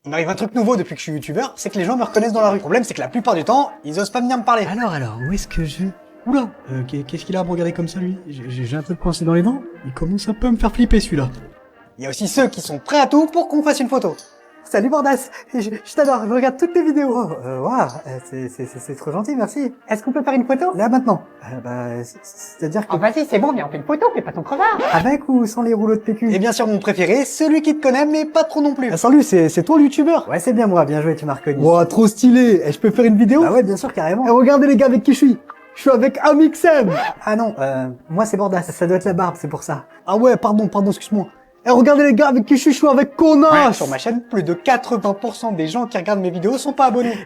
Il m'arrive un truc nouveau depuis que je suis youtubeur, c'est que les gens me reconnaissent dans la rue. Le problème, c'est que la plupart du temps, ils osent pas venir me parler. Alors, où est-ce que je... Oula, qu'est-ce qu'il a à me regarder comme ça, lui? J'ai un peu coincé dans les dents. Il commence un peu à me faire flipper, celui-là. Il y a aussi ceux qui sont prêts à tout pour qu'on fasse une photo. Salut Bordas, je t'adore, je regarde toutes tes vidéos. Waouh, c'est trop gentil, merci. Est-ce qu'on peut faire une photo? Là, maintenant. C'est-à-dire que... Oh vas-y, c'est bon, viens, on fait une photo, fais pas ton crevard. Avec ou sans les rouleaux de PQ? Et bien sûr, mon préféré, celui qui te connaît, mais pas trop non plus. Salut, c'est toi le youtubeur? Ouais, c'est bien moi, bien joué, tu m'as reconnu. Wow, trop stylé. Et je peux faire une vidéo? Ah ouais, bien sûr, carrément. Et regardez les gars avec qui je suis. Je suis avec Amixem. Ah non, moi c'est Bordas, ça doit être la barbe, c'est pour ça. Ah ouais, pardon, excuse-moi. Et regardez les gars avec qui je suis avec Konas. Ouais, sur ma chaîne, plus de 80% des gens qui regardent mes vidéos sont pas abonnés.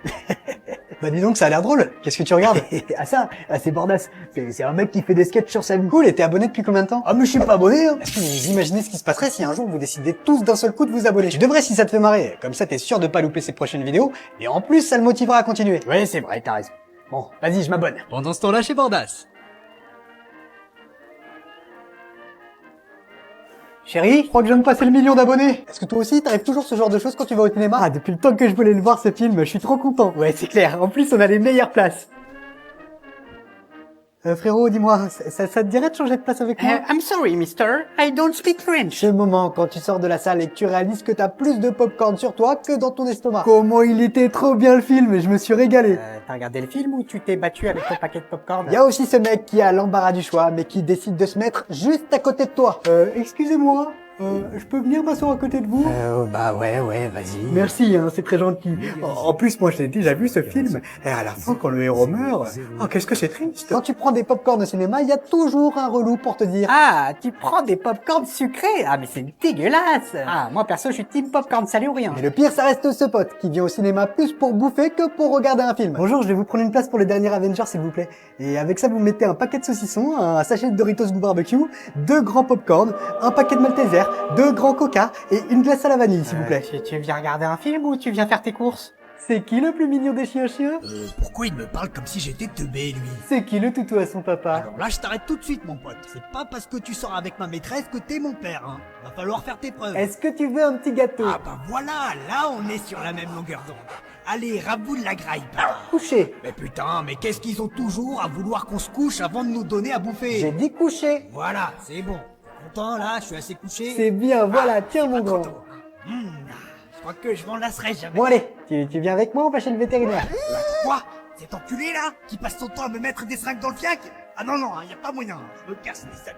Bah dis donc, ça a l'air drôle. Qu'est-ce que tu regardes? Ah ça, c'est Bordas. C'est un mec qui fait des sketchs sur sa vie. Cool, et t'es abonné depuis combien de temps? Ah mais je suis pas abonné hein. Est-ce que vous imaginez ce qui se passerait si un jour vous décidez tous d'un seul coup de vous abonner? Tu devrais si ça te fait marrer. Comme ça t'es sûr de pas louper ses prochaines vidéos. Et en plus, ça le motivera à continuer. Ouais, c'est vrai, t'as raison. Bon, vas-y, je m'abonne. Pendant ce temps-là, chez Bordas. Chérie, je crois que je viens de passer le million d'abonnés. Est-ce que toi aussi, t'arrives toujours ce genre de choses quand tu vas au cinéma? Ah, depuis le temps que je voulais le voir ce film, je suis trop content. Ouais, c'est clair. En plus, on a les meilleures places. Frérot, dis-moi, ça te dirait de changer de place avec moi? I'm sorry, mister, I don't speak French. Ce moment quand tu sors de la salle et que tu réalises que t'as plus de popcorn sur toi que dans ton estomac. Comment il était trop bien le film, je me suis régalé. T'as regardé le film ou tu t'es battu avec ton paquet de popcorn? Il y a aussi ce mec qui a l'embarras du choix, mais qui décide de se mettre juste à côté de toi. Excusez-moi, je peux venir m'asseoir à côté de vous? Bah ouais, vas-y. Merci, hein, c'est très gentil. En plus, moi, je t'ai déjà vu ce film, et à la fin, quand le héros meurt, oh, qu'est-ce que c'est triste. Quand tu prends des popcorn au cinéma, il y a toujours un relou pour te dire. Ah, tu prends des popcorn sucrés? Ah mais c'est dégueulasse. Ah, moi perso, je suis team popcorn salé ou rien. Mais le pire, ça reste ce pote, qui vient au cinéma plus pour bouffer que pour regarder un film. Bonjour, je vais vous prendre une place pour le dernier Avenger, s'il vous plaît. Et avec ça, vous mettez un paquet de saucissons, un sachet de Doritos barbecue, 2 grands popcorn, un paquet de Malteser, 2 grands coca et une glace à la vanille, s'il vous plaît. Tu viens regarder un film ou tu viens faire tes courses? C'est qui le plus mignon des chiens? Pourquoi il me parle comme si j'étais teubé, lui? C'est qui le toutou à son papa? Alors là, je t'arrête tout de suite, mon pote. C'est pas parce que tu sors avec ma maîtresse que t'es mon père, hein. Va falloir faire tes preuves. Est-ce que tu veux un petit gâteau? Ah bah voilà, là on est sur la même longueur d'onde. Allez, raboule la graille. Coucher. Mais putain, mais qu'est-ce qu'ils ont toujours à vouloir qu'on se couche avant de nous donner à bouffer? J'ai dit coucher. Voilà, c'est bon. Content là, je suis assez couché. C'est bien, voilà, tiens mon grand. Je crois que je m'en lasserai jamais. Bon allez, tu viens avec moi, on va chez le vétérinaire. Quoi? Cet enculé là, qui passe son temps à me mettre des seringues dans le fiac? Ah non, y a pas moyen, je me casse les salauds.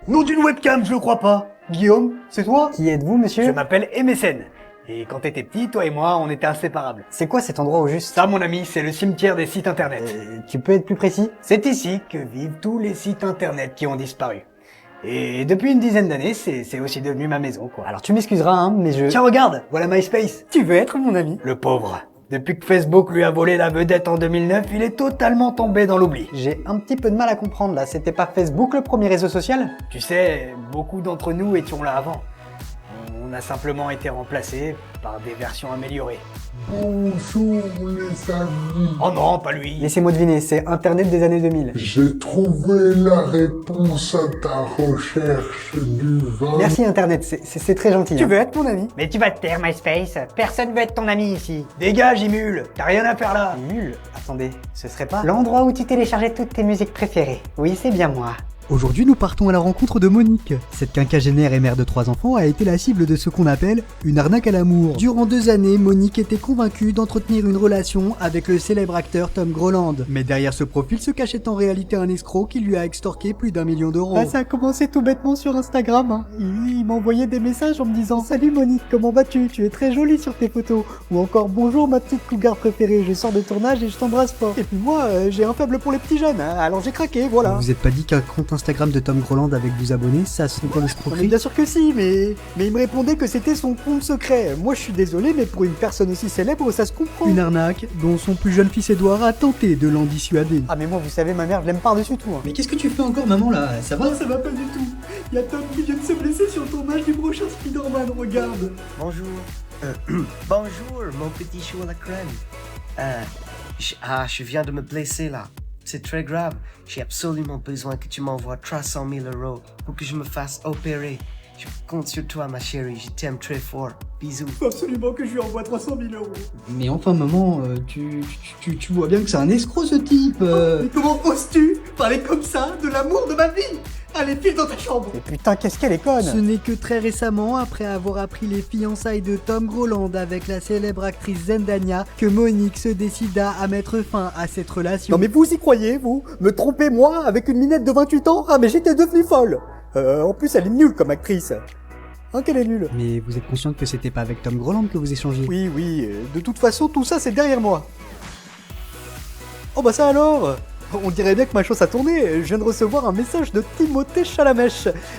Nom d'une webcam, je le crois pas. Guillaume, c'est toi? Qui êtes-vous, monsieur? Je m'appelle MSN. Et quand t'étais petit, toi et moi, on était inséparables. C'est quoi cet endroit au juste? Ça, mon ami, c'est le cimetière des sites internet. Tu peux être plus précis? C'est ici que vivent tous les sites internet qui ont disparu. Et depuis une dizaine d'années, c'est aussi devenu ma maison, quoi. Alors tu m'excuseras, hein, mais je... Tiens, regarde, voilà MySpace. Tu veux être mon ami? Le pauvre. Depuis que Facebook lui a volé la vedette en 2009, il est totalement tombé dans l'oubli. J'ai un petit peu de mal à comprendre, là. C'était pas Facebook le premier réseau social? Tu sais, beaucoup d'entre nous étions là avant. On a simplement été remplacés par des versions améliorées. Bonjour les amis, Oh non, pas lui. Laissez-moi deviner, c'est Internet des années 2000. j'ai trouvé la réponse à ta recherche du vin. Merci Internet, c'est très gentil. Tu veux être mon ami? Mais tu vas te taire, MySpace. Personne veut être ton ami ici. Dégage, Imul, t'as rien à faire là. Imul? Attendez, ce serait pas... L'endroit où tu téléchargeais toutes tes musiques préférées. Oui, c'est bien moi. Aujourd'hui, nous partons à la rencontre de Monique. Cette quinquagénaire et mère de 3 enfants a été la cible de ce qu'on appelle une arnaque à l'amour. Durant 2 années, Monique était convaincue d'entretenir une relation avec le célèbre acteur Tom Groland. Mais derrière ce profil se cachait en réalité un escroc qui lui a extorqué plus d'1 million d'euros. Bah, ça a commencé tout bêtement sur Instagram. Hein. Il m'envoyait des messages en me disant « Salut Monique, comment vas-tu? Tu es très jolie sur tes photos. » Ou encore « Bonjour ma petite cougar préférée, je sors de tournage et je t'embrasse fort. » Et puis moi, j'ai un faible pour les petits jeunes, hein, alors j'ai craqué, voilà. Vous êtes pas dit qu'un compte Instagram de Tom Groland avec vous abonnés, ça c'est pas Mais l'escroquerie? bien sûr que si, mais il me répondait que c'était son compte secret. Moi je suis désolé, mais pour une personne aussi célèbre, ça se comprend. Une arnaque dont son plus jeune fils Edouard a tenté de l'en dissuader. Ah mais moi vous savez, ma mère, je l'aime par-dessus tout. Hein. Mais qu'est-ce que tu fais encore maman là? Ça va? Ça va pas du tout. Il y a Tom qui vient de se blesser sur le tournage du prochain Spider-Man, regarde. Bonjour. Bonjour, mon petit chou à la crème. Je viens de me blesser là. C'est très grave. J'ai absolument besoin que tu m'envoies 300 000 € pour que je me fasse opérer. Je compte sur toi, ma chérie. Je t'aime très fort. Bisous. Faut absolument que je lui envoie 300 000 euros. Mais enfin, maman, tu vois bien que c'est un escroc, ce type. Mais comment oses-tu parler comme ça de l'amour de ma vie? Allez, file dans ta chambre. Mais putain, qu'est-ce qu'elle est conne. Ce n'est que très récemment, après avoir appris les fiançailles de Tom Holland avec la célèbre actrice Zendaya, que Monique se décida à mettre fin à cette relation. Non mais vous y croyez, vous? Me tromper moi avec une minette de 28 ans? Ah mais j'étais devenue folle. En plus, elle est nulle comme actrice. Hein, qu'elle est nulle. Mais vous êtes consciente que c'était pas avec Tom Holland que vous échangez? Oui, de toute façon, tout ça, c'est derrière moi. Oh bah ça alors. On dirait bien que ma chose a tourné. Je viens de recevoir un message de Timothée Chalamet.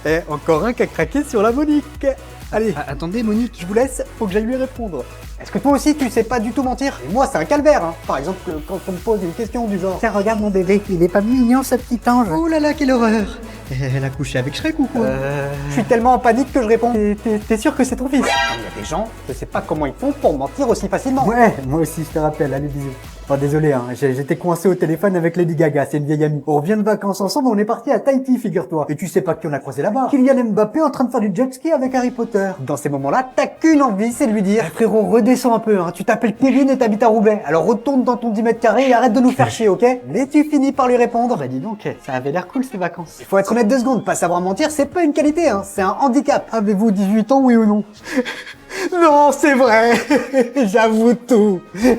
Et encore un qui a craqué sur la Monique. Allez, Attendez, Monique. je vous laisse, faut que j'aille lui répondre. Est-ce que toi aussi tu sais pas du tout mentir? Et moi c'est un calvaire, hein. Par exemple, quand on me pose une question du genre: tiens, regarde mon bébé, il est pas mignon ce petit ange? Oh là là, quelle horreur! Elle a couché avec Shrek ou quoi? Je suis tellement en panique que je réponds: t'es sûr que c'est ton fils? Il y a des gens, je sais pas comment ils font pour mentir aussi facilement. Ouais, moi aussi, je te rappelle. Allez, bisous. Oh, désolé, hein, j'étais coincé au téléphone avec Lady Gaga, c'est une vieille amie. On revient de vacances ensemble, on est parti à Tahiti, figure-toi. Et tu sais pas qui on a croisé là-bas? Kylian Mbappé en train de faire du jet ski avec Harry Potter. Dans ces moments-là, t'as qu'une envie, c'est de lui dire: frérot, redescends un peu, hein. Tu t'appelles Kevin et t'habites à Roubaix. Alors retourne dans ton 10 mètres carrés et arrête de nous faire chier, ok? Mais tu finis par lui répondre: bah dis donc, ça avait l'air cool ces vacances. Il faut être honnête 2 secondes, pas savoir mentir, c'est pas une qualité, hein. C'est un handicap. Avez-vous 18 ans, oui ou non? Non, c'est vrai. J'avoue tout. J'ai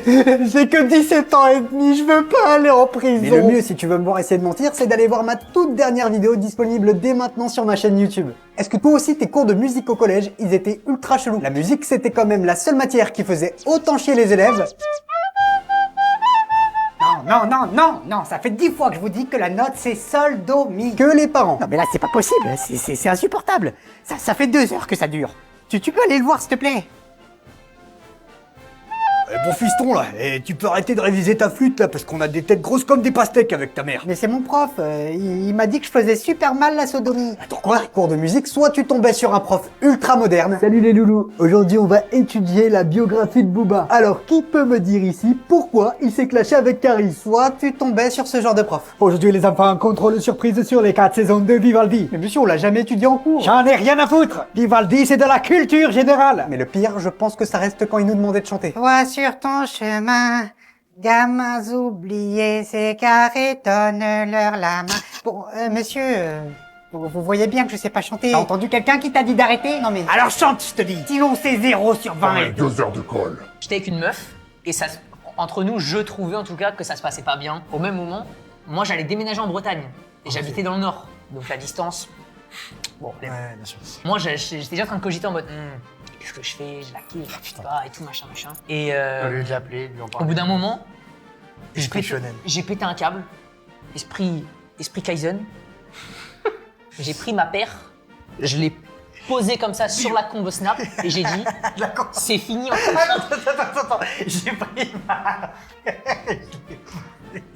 que 17 ans et demi, je veux pas aller en prison. Mais le mieux, si tu veux me voir essayer de mentir, c'est d'aller voir ma toute dernière vidéo disponible dès maintenant sur ma chaîne YouTube. Est-ce que toi aussi tes cours de musique au collège, ils étaient ultra chelous? La musique, c'était quand même la seule matière qui faisait autant chier les élèves. Non, ça fait 10 fois que je vous dis que la note c'est sol, do, mi. Que les parents. Non mais là c'est pas possible, c'est insupportable. Ça fait 2 heures que ça dure. Tu peux aller le voir s'il te plaît? Bon fiston là, et tu peux arrêter de réviser ta flûte là, parce qu'on a des têtes grosses comme des pastèques avec ta mère. Mais c'est mon prof, il m'a dit que je faisais super mal la sodomie. Attends quoi? Cours de musique, soit tu tombais sur un prof ultra moderne. Salut les loulous, aujourd'hui on va étudier la biographie de Booba. Alors qui peut me dire ici pourquoi il s'est clashé avec Caris? Soit tu tombais sur ce genre de prof. Aujourd'hui les enfants, contrôle surprise sur les 4 saisons de Vivaldi. Mais monsieur, on l'a jamais étudié en cours. J'en ai rien à foutre. Vivaldi c'est de la culture générale. Mais le pire, je pense que ça reste quand il nous demandait de chanter. Vois sur ton chemin, gamins oubliés, ces carrés, donne-leur la main. Bon, monsieur, vous voyez bien que je sais pas chanter. T'as entendu quelqu'un qui t'a dit d'arrêter? Non mais... Alors chante, je te dis. Sinon c'est 0 sur 20. Ouais, 2 heures de colle. J'étais avec une meuf et ça, entre nous, je trouvais en tout cas que ça se passait pas bien. Au même moment, moi j'allais déménager en Bretagne et j'habitais dans le nord, donc la distance. Bon, Ouais, bien sûr. moi j'étais déjà en train de cogiter en mode qu'est-ce que je fais, je la quitte, je sais pas et tout machin. Et Au lieu de l'appeler, lui en au parler. bout d'un moment, J'ai j'ai pété un câble, esprit Kaizen. J'ai pris ma paire, je l'ai posée comme ça sur la combo Snap et j'ai dit c'est fini en fait. Attends, j'ai pris ma...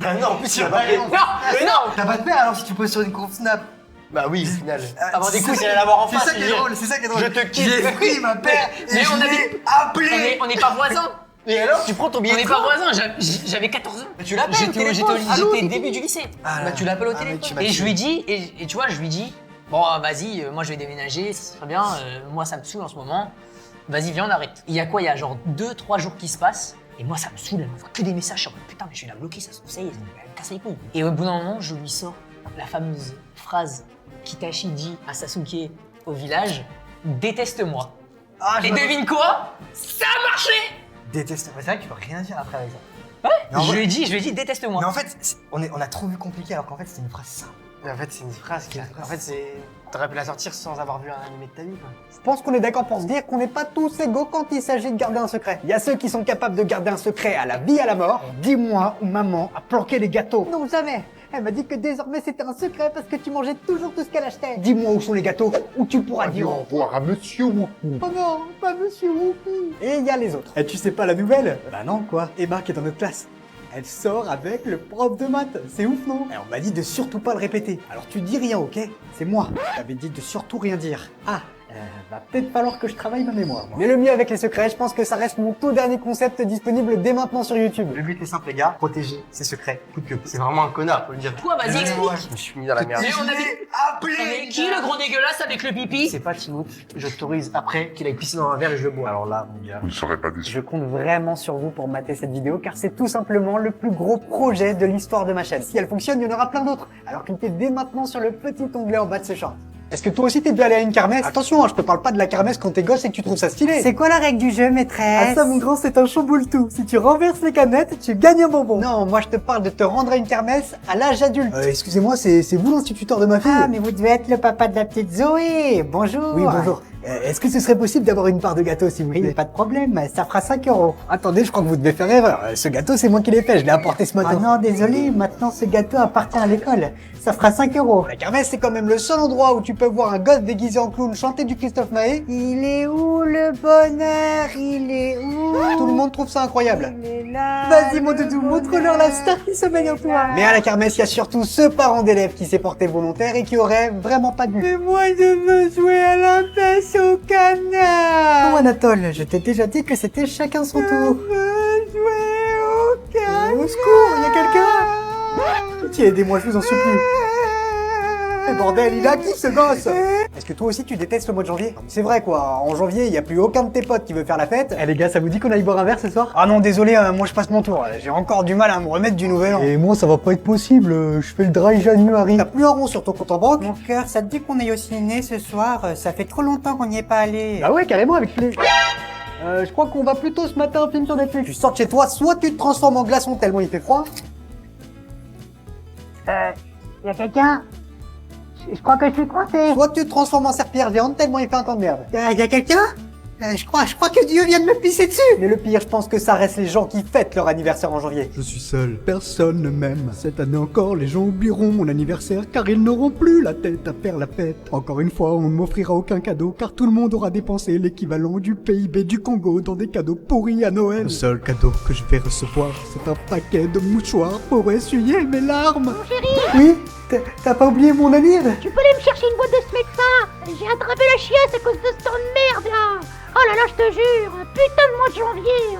Ah non, en plus il a pas Non, mais non. T'as pas de paire alors si tu poses sur une courbe Snap? Bah oui, au final. Avant des coups, j'allais l'avoir en face. C'est ça qui est drôle, c'est ça qui est drôle. Je te quitte. J'ai pris ma paire et Mais je on a l'ai dit- appelé. On n'est pas voisins. Et alors, tu prends ton billet On de n'est pas train? voisins, j'avais 14 ans. Mais tu l'appelles au J'étais téléphone. Allô, j'étais début du lycée. Ah Bah là. tu l'appelles au Ah, mais tu téléphone. m'as Et tué. je lui dis, et tu vois, je lui dis, bon vas-y, moi je vais déménager, ce serait bien, moi ça me saoule en ce moment. Vas-y, viens, on arrête. Il y a quoi? Il y a genre 2-3 jours qui se passent. Et moi ça me saoule, elle m'envoie que des messages. Je suis en mode, putain, mais je vais la bloquer, ça se trouve, ça y est, elle me casse les couilles. Et au bout d'un moment, je lui sors la fameuse phrase qu'Itachi dit à Sasuke au village, déteste-moi. Ah, Et devine quoi? Ça a marché! Déteste. C'est vrai que tu peux rien dire après avec ça. Ouais. Mais en Je vrai- lui ai dit déteste-moi. Mais en fait, on a trop vu compliqué alors qu'en fait c'est une phrase simple. En fait, c'est une phrase qui. En fait, c'est. T'aurais pu la sortir sans avoir vu un animé de ta vie, quoi. Je pense qu'on est d'accord pour se dire qu'on n'est pas tous égaux quand il s'agit de garder un secret. Il y a ceux qui sont capables de garder un secret à la vie, à la mort. Dis-moi où maman a planqué les gâteaux. Non, jamais. Elle m'a dit que désormais c'était un secret parce que tu mangeais toujours tout ce qu'elle achetait. Dis-moi où sont les gâteaux, où tu pourras Dis dire. au revoir à Monsieur Whoopi. Oh non, pas Monsieur Whoopi. Et il y a les autres. Et tu sais pas la nouvelle? Bah non, quoi. Emma qui est dans notre classe. Elle sort avec le prof de maths. C'est ouf, non? Et on m'a dit de surtout pas le répéter. Alors tu dis rien, ok? C'est moi. J'avais dit de surtout rien dire. Ah, Va peut-être falloir que je travaille ma mémoire. Mais le mieux avec les secrets, je pense que ça reste mon tout dernier concept disponible dès maintenant sur YouTube. Le but est simple les gars, protéger ses secrets, coup de queue. C'est vraiment un connard, faut le dire. Toi, vas-y, explique. Je me suis mis dans la merde. Mais on avait... Mais qui le gros dégueulasse avec le pipi? C'est pas Timout, j'autorise après qu'il aille pisser dans un verre et je le bois. Alors là, mon gars. Vous ne serez pas déçus. Je compte vraiment sur vous pour mater cette vidéo car c'est tout simplement le plus gros projet de l'histoire de ma chaîne. Si elle fonctionne, il y en aura plein d'autres. Alors cliquez dès maintenant sur le petit onglet en bas de ce short. Est-ce que toi aussi t'es déjà allé à une kermesse? Attention, je te parle pas de la kermesse quand t'es gosse et que tu trouves ça stylé. C'est quoi la règle du jeu, maîtresse? Ah ça mon grand, c'est un chamboule-tout. Si tu renverses les canettes, tu gagnes un bonbon. Non, moi je te parle de te rendre à une kermesse à l'âge adulte. Excusez-moi, c'est vous l'instituteur de ma fille? Ah, mais vous devez être le papa de la petite Zoé. Bonjour. Oui, bonjour. Est-ce que ce serait possible d'avoir une part de gâteau, s'il vous plaît? Oui, pas de problème, ça fera 5 €. Attendez, je crois que vous devez faire erreur. Ce gâteau, c'est moi qui l'ai fait, je l'ai apporté ce matin. Ah non, désolé, maintenant ce gâteau appartient à l'école. Ça fera 5 €. La kermesse, c'est quand même le seul endroit où tu peux voir un gosse déguisé en clown chanter du Christophe Maé. Il est où le bonheur? Il est où? Tout le monde trouve ça incroyable. Il est là. Vas-y mon doudou, montre-leur la star qui sommeille en toi. Mais à la kermesse, il y a surtout ce parent d'élève qui s'est porté volontaire et qui aurait vraiment pas dû. Mais moi, je veux jouer à la pêche au canard. Non Anatole, je t'ai déjà dit que c'était chacun son tour. Je veux jouer au canard. Au secours, il y a quelqu'un. Pitié, aidez-moi, je vous en supplie. Mais bordel, il a qui ce gosse? Est-ce que toi aussi tu détestes le mois de janvier? C'est vrai quoi, en janvier il y a plus aucun de tes potes qui veut faire la fête. Eh les gars, ça vous dit qu'on aille boire un verre ce soir? Ah non désolé, moi je passe mon tour, j'ai encore du mal à me remettre du nouvel an. Et moi ça va pas être possible, je fais le dry January. T'as plus un rond sur ton compte en banque? Mon cœur, ça te dit qu'on aille au ciné ce soir? Ça fait trop longtemps qu'on n'y est pas allé. Bah ouais, carrément avec plaisir. Je crois qu'on va plutôt se mater un film sur Netflix. Tu sors de chez toi, soit tu te transformes en glaçon tellement il fait froid. Y a quelqu'un? Je crois que je suis coincé. Soit tu te transformes en serpillère géante tellement il fait un temps de merde. Y a quelqu'un? Je crois que Dieu vient de me pisser dessus. Mais le pire, je pense que ça reste les gens qui fêtent leur anniversaire en janvier. Je suis seul, personne ne m'aime. Cette année encore, les gens oublieront mon anniversaire car ils n'auront plus la tête à faire la fête. Encore une fois, on ne m'offrira aucun cadeau car tout le monde aura dépensé l'équivalent du PIB du Congo dans des cadeaux pourris à Noël. Le seul cadeau que je vais recevoir, c'est un paquet de mouchoirs pour essuyer mes larmes. Mon chéri, Oui? T'as pas oublié mon anniv? tu peux aller me chercher une boîte de ce médecin? J'ai attrapé la chiasse à cause de ce temps de merde là. Oh là là, je te jure, putain de mois de janvier.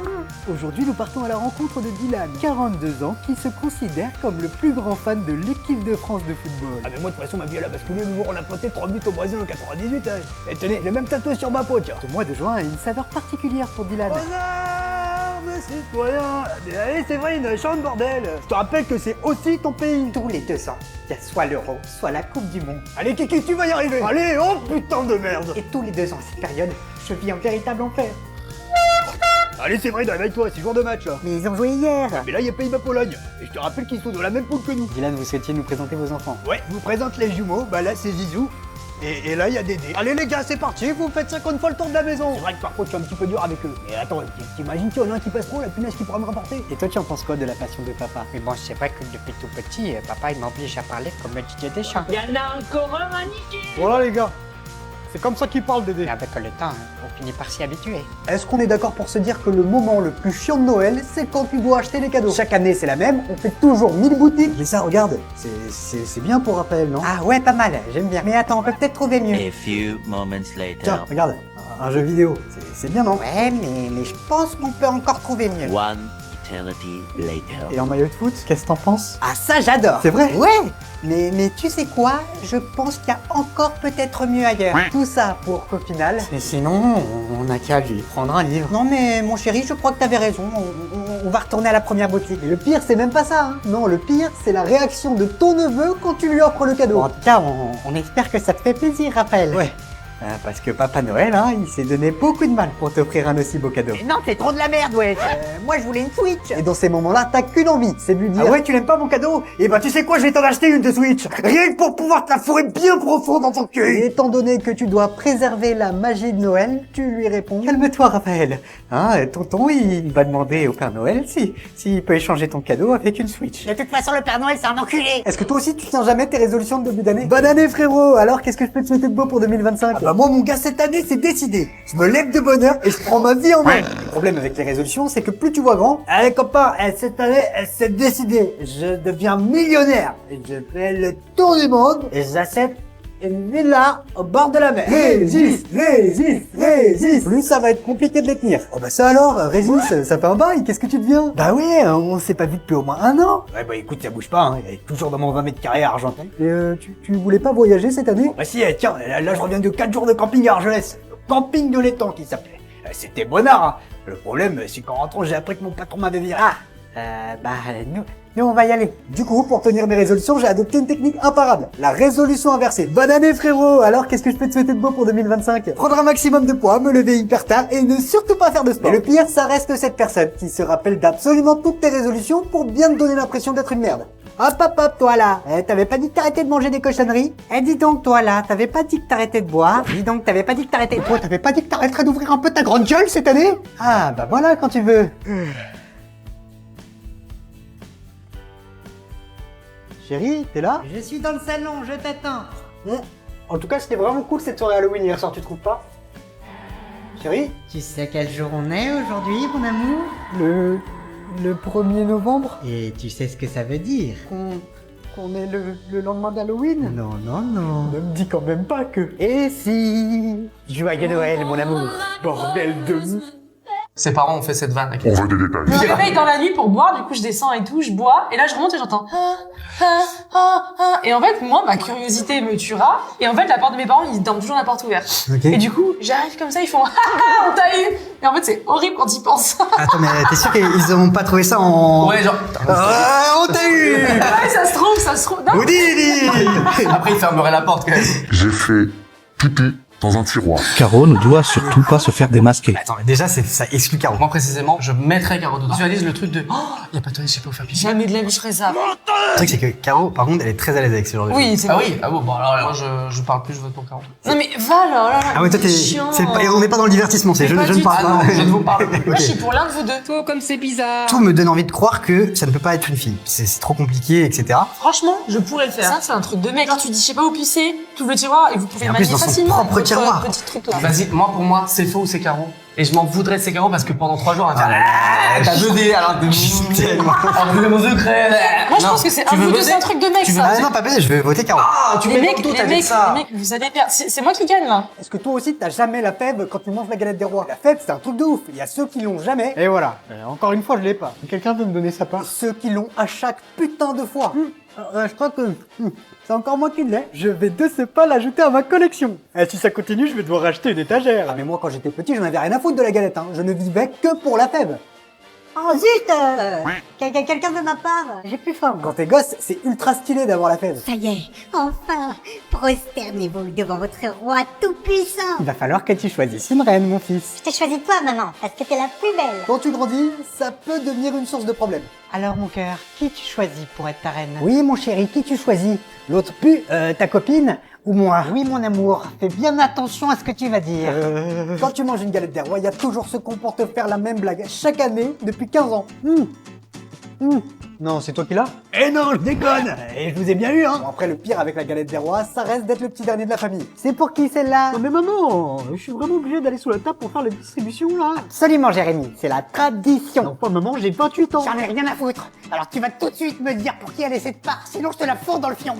Aujourd'hui, nous partons à la rencontre de Dylan, 42 ans, qui se considère comme le plus grand fan de l'équipe de France de football. Ah mais moi de toute façon ma vie elle a basculé le jour où on a planté 3 buts au Brésil en 98. Et tenez, j'ai même tatoué sur ma peau tiens. Ce mois de juin a une saveur particulière pour Dylan. Mes citoyens, allez c'est vrai, une chante bordel. Je te rappelle que c'est aussi ton pays. Tous les 2 ans, il y a soit l'Euro, soit la Coupe du Monde. Allez Kiki, tu vas y arriver. Allez, oh putain de merde. Et tous les 2 ans à cette période, je vis un véritable enfer. Allez c'est vrai, réveille-toi, c'est jour de match là. Mais ils ont joué hier. Mais là il y a Pays-Bas-Pologne. Et je te rappelle qu'ils sont dans la même poule que nous. Dylan, vous souhaitiez nous présenter vos enfants? Ouais, je vous présente les jumeaux, bah là c'est Zizou. Et là, il y a Dédé. Allez les gars, c'est parti, vous faites 50 fois le tour de la maison. C'est vrai que parfois, tu es un petit peu dur avec eux. Mais attends, t'imagines qu'il y en a un qui passe trop, la punaise qui pourra me rapporter. Et toi, tu en penses quoi de la passion de papa? Mais bon, c'est vrai que depuis tout petit, papa il m'oblige à parler comme Didier Deschamps. Il y en a encore un à niquer. Voilà les gars, c'est comme ça qu'il parle Dédé. Mais avec le temps, on finit par s'y habituer. Est-ce qu'on est d'accord pour se dire que le moment le plus chiant de Noël, c'est quand tu dois acheter les cadeaux? Chaque année, c'est la même, on fait toujours 1000 boutiques. Mais ça, regarde, c'est bien pour Raphaël, non? Ah ouais, pas mal, j'aime bien. Mais attends, on peut peut-être trouver mieux. A few moments later. Tiens, regarde, un jeu vidéo, c'est bien, non? Ouais, mais je pense qu'on peut encore trouver mieux. One eternity later. Et en maillot de foot, qu'est-ce que t'en penses? Ah ça, j'adore. C'est vrai? Ouais. Mais tu sais quoi? Je pense qu'il y a encore peut-être mieux ailleurs. Tout ça pour qu'au final... Mais sinon, on n'a qu'à lui prendre un livre. Non mais mon chéri, je crois que t'avais raison. On va retourner à la première boutique. Et le pire, c'est même pas ça. Hein. Non, le pire, c'est la réaction de ton neveu quand tu lui offres le cadeau. Bon, en tout cas, on espère que ça te fait plaisir, Raphaël. Ouais. Parce que Papa Noël, hein, il s'est donné beaucoup de mal pour t'offrir un aussi beau cadeau. Mais non, c'est trop de la merde, ouais. Moi, je voulais une Switch. Et dans ces moments-là, t'as qu'une envie, c'est de lui dire... Ah ouais, tu l'aimes pas mon cadeau? Eh ben tu sais quoi, je vais t'en acheter une de Switch. Rien que pour pouvoir te la fourrer bien profond dans ton cul. Et étant donné que tu dois préserver la magie de Noël, tu lui réponds... Calme-toi, Raphaël. Hein, tonton, il va demander au Père Noël s'il peut échanger ton cadeau avec une Switch. De toute façon, le Père Noël, c'est un enculé. Est-ce que toi aussi, tu tiens jamais tes résolutions de début d'année? Bonne année, frérot. Alors, qu'est-ce que je peux te souhaiter de beau pour 2025? Ah bah moi, mon gars, cette année, c'est décidé. Je me lève de bonne heure et je prends ma vie en main. Le problème avec les résolutions, c'est que plus tu vois grand... Allez copain, cette année, c'est décidé. Je deviens millionnaire. Et je fais le tour du monde et j'achète une villa au bord de la mer. Résiste. Plus ça va être compliqué de les tenir. Oh bah ça alors, Régis, ça fait un bail, qu'est-ce que tu deviens? Bah ouais, on s'est pas vu depuis au moins 1 an. Ouais bah écoute, ça bouge pas, hein. Il est toujours dans mon 20 mètres carrés argentin. Et tu voulais pas voyager cette année? Bah si, tiens, là je reviens de 4 jours de camping à Argelès. Le camping de l'étang qui s'appelait. C'était bonnard, hein. Le problème, c'est qu'en rentrant, j'ai appris que mon patron m'avait viré. Nous on va y aller. Du coup, pour tenir mes résolutions, j'ai adopté une technique imparable. La résolution inversée. Bonne année frérot. Alors qu'est-ce que je peux te souhaiter de beau pour 2025? Prendre un maximum de poids, me lever hyper tard et ne surtout pas faire de sport. Et le pire, ça reste cette personne qui se rappelle d'absolument toutes tes résolutions pour bien te donner l'impression d'être une merde. Hop, toi là, t'avais pas dit que t'arrêtais de manger des cochonneries? Dis donc, toi là, t'avais pas dit que t'arrêtais de boire? Dis donc, t'avais pas dit que t'arrêtais... Toi, t'avais pas dit que t'arrêterais d'ouvrir un peu ta grande gueule cette année? Ah, bah voilà quand tu veux. Chérie, t'es là? Je suis dans le salon, je t'attends. En tout cas, c'était vraiment cool cette soirée Halloween hier soir, tu trouves pas? Chérie? Tu sais quel jour on est aujourd'hui, mon amour? Le 1er novembre? Et tu sais ce que ça veut dire? Qu'on est le lendemain d'Halloween? Non. Ne me dis quand même pas que... Et si... Joyeux Noël, mon amour. Bordel de... Ses parents ont fait cette vanne. On veut des détails. Je me réveille dans la nuit pour boire, du coup je descends et tout, je bois, et là je remonte et j'entends et en fait moi ma curiosité me tuera, et en fait la porte de mes parents ils dorment toujours la porte ouverte. Okay. Et du coup j'arrive comme ça, ils font on t'a eu, et en fait c'est horrible quand ils pensent. Attends mais t'es sûr qu'ils auront pas trouvé ça en... Ouais genre... on t'a eu. Ouais ça se trouve. Non. Après il fermerait la porte quand même. J'ai fait pipi dans un tiroir. Caro ne doit surtout pas se faire démasquer. Attends, mais déjà, ça exclut Caro. Moi, précisément, je mettrais Caro dedans. Tu réalises le truc de y a pas de toilette, je sais pas où faire pipi. Jamais de la vie je ferais ça. Le truc, c'est que Caro, par contre, elle est très à l'aise avec ce genre de choses. Oui, c'est Ah oui, ah bon, alors je parle plus, je vote pour Caro. Non mais va là. Ah ouais, toi, chiant. on n'est pas dans le divertissement, c'est je ne parle pas. Je ne vous parle plus. Moi je suis pour l'un de vous deux. Toi comme c'est bizarre. Tout me donne envie de croire que ça ne peut pas être une fille. C'est trop compliqué, etc. Franchement, je pourrais le faire. Ça c'est un truc de mec. Genre tu dis je sais pas où pisser, tu ouvres le tiroir et vous pouvez en manier plus, dans son facilement. propre tiroir. Petit truc là. Vas-y, pour moi, c'est faux ou c'est Caro. Et je m'en voudrais de ces Caro parce que pendant 3 jours, on va faire t'as 2D alors de tellement. Alors mon secret. Moi je pense que c'est un vous deux, c'est un truc de mec ça. Ah non, pas baiser, je vais voter Caro. Ah, tu les mets mecs, tout, les t'avais mecs, ça. les mecs, vous allez perdre. C'est moi qui gagne là. Est-ce que toi aussi t'as jamais la fève quand tu manges la galette des rois? La fève c'est un truc de ouf, il y a ceux qui l'ont jamais. Et voilà, encore une fois je l'ai pas. Quelqu'un peut me donner sa part? Ceux qui l'ont à chaque putain de fois. Je crois que c'est encore moi qui l'ai. Je vais de ce pas l'ajouter à ma collection. Et si ça continue, je vais devoir acheter une étagère. Ah, mais moi quand j'étais petit, j'en avais rien à foutre de la galette, hein. Je ne vivais que pour la fève. Oh zut, quelqu'un de ma part, j'ai plus faim. Quand t'es gosse, c'est ultra stylé d'avoir la fève. Ça y est, enfin, prosternez-vous devant votre roi tout-puissant. Il va falloir que tu choisisses une reine, mon fils. Je t'ai choisi toi, maman, parce que t'es la plus belle. Quand tu grandis, ça peut devenir une source de problème. Alors mon cœur, qui tu choisis pour être ta reine? Oui, mon chéri, qui tu choisis? L'autre pu, ta copine ou moi? Oui, mon amour, fais bien attention à ce que tu vas dire. Quand tu manges une galette des rois, il y a toujours ceux qu'on pour te faire la même blague chaque année depuis 15 ans. Non, c'est toi qui l'as? Eh non, je déconne. Et je vous ai bien eu, hein. Bon, après, le pire avec la galette des rois, ça reste d'être le petit dernier de la famille. C'est pour qui celle-là? Non mais maman, je suis vraiment obligé d'aller sous la table pour faire les distributions là. Absolument, Jérémy, c'est la tradition. Non pas maman, j'ai 28 ans. J'en ai rien à foutre. Alors tu vas tout de suite me dire pour qui elle est cette part, sinon je te la fourre dans le fion.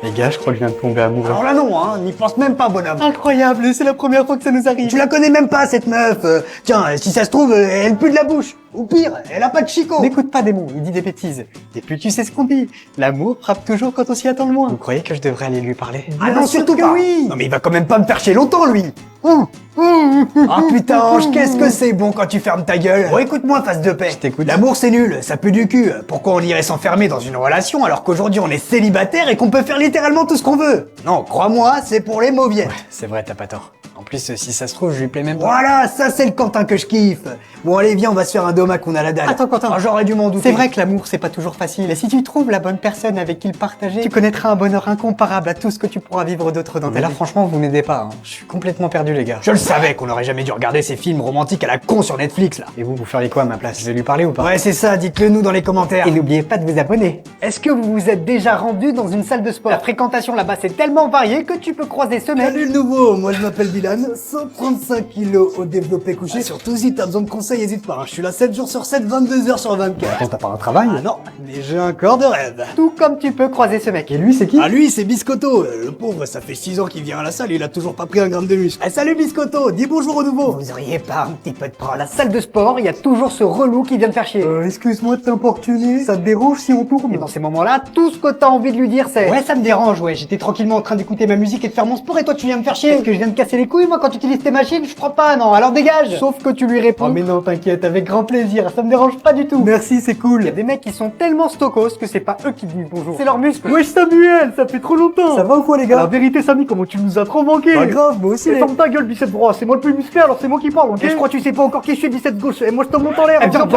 Les gars, je crois que je viens de tomber amoureux. Alors là non, hein, n'y pense même pas, bonhomme. Incroyable, c'est la première fois que ça nous arrive. Tu la connais même pas, cette meuf. Tiens, si ça se trouve, elle pue de la bouche. Ou pire, elle a pas de chicot. N'écoute pas Démon, il dit des bêtises. Et puis tu sais ce qu'on dit, l'amour frappe toujours quand on s'y attend le moins. Vous croyez que je devrais aller lui parler? Ah non, surtout pas. Oui. Non mais il va quand même pas me faire chier longtemps, lui. Ah putain, Ange, qu'est-ce que c'est bon quand tu fermes ta gueule. Bon, écoute-moi, face de paix. Je t'écoute. L'amour c'est nul, ça pue du cul. Pourquoi on irait s'enfermer dans une relation alors qu'aujourd'hui on est célibataire et qu'on peut faire littéralement tout ce qu'on veut? Non, crois-moi, c'est pour les mauviettes. Ouais, c'est vrai, t'as pas tort. En plus, si ça se trouve, je lui plais même pas. Voilà, ça c'est le Quentin que je kiffe. Bon allez, viens, on va se faire un domac qu'on a la dalle. Attends, Quentin. Ah, j'aurais dû m'en douter. C'est vrai que l'amour, c'est pas toujours facile. Et si tu trouves la bonne personne avec qui le partager, tu connaîtras un bonheur incomparable à tout ce que tu pourras vivre d'autre dans ta vie. Là, franchement, vous m'aidez pas. Hein. Je suis complètement perdu, les gars. Je le savais qu'on aurait jamais dû regarder ces films romantiques à la con sur Netflix, là. Et vous feriez quoi à ma place? Je vais lui parler ou pas? Ouais, c'est ça, dites-le nous dans les commentaires. Et n'oubliez pas de vous abonner. Est-ce que vous vous êtes déjà rendu dans une salle de sport? La fréquentation là-bas, c'est tellement varié que tu peux croiser ce mec. Salut le nouveau, moi je m'appelle Dylan jeune, 135 kilos au développé couché. Surtout si t'as besoin de conseils, hésite pas. Je suis là 7 jours sur 7, 22 heures sur 24. Attends, t'as pas un travail? Ah non, mais j'ai un corps de rêve. Tout comme tu peux croiser ce mec. Et lui, c'est qui? Ah lui, c'est Biscotto. Le pauvre, ça fait 6 ans qu'il vient à la salle, il a toujours pas pris un gramme de muscle. Eh, salut Biscotto, dis bonjour au nouveau. Vous auriez pas un petit peu de prendre? À la salle de sport, il y a toujours ce relou qui vient de faire chier. Excuse-moi de t'importuner, ça te dérange si on tourne? Et dans ces moments-là, tout ce que t'as envie de lui dire, c'est... Ouais, ça me dérange, ouais. J'étais tranquillement en train d'écouter ma musique et de faire mon sport et toi, tu viens me faire chier. Est-ce que je viens de casser les couilles, moi, quand tu utilises tes machines? Je crois pas, non. Alors dégage. Sauf que tu lui réponds. Oh mais non, t'inquiète, avec grand plaisir, ça me dérange pas du tout. Merci, c'est cool. Il y a des mecs qui sont tellement stokos que c'est pas eux qui disent bonjour. C'est leurs muscles. Wesh Samuel, ça fait trop longtemps. Ça va ou quoi les gars? La vérité, Samy, comment tu nous as trop manqué. Pas grave, moi aussi. Ferme ta gueule, bicep droit. C'est moi le plus musclé, alors c'est moi qui parle, ok? Et je crois que tu sais pas encore qui je suis, bicep gauche. Et moi, je te monte en l'air. Viens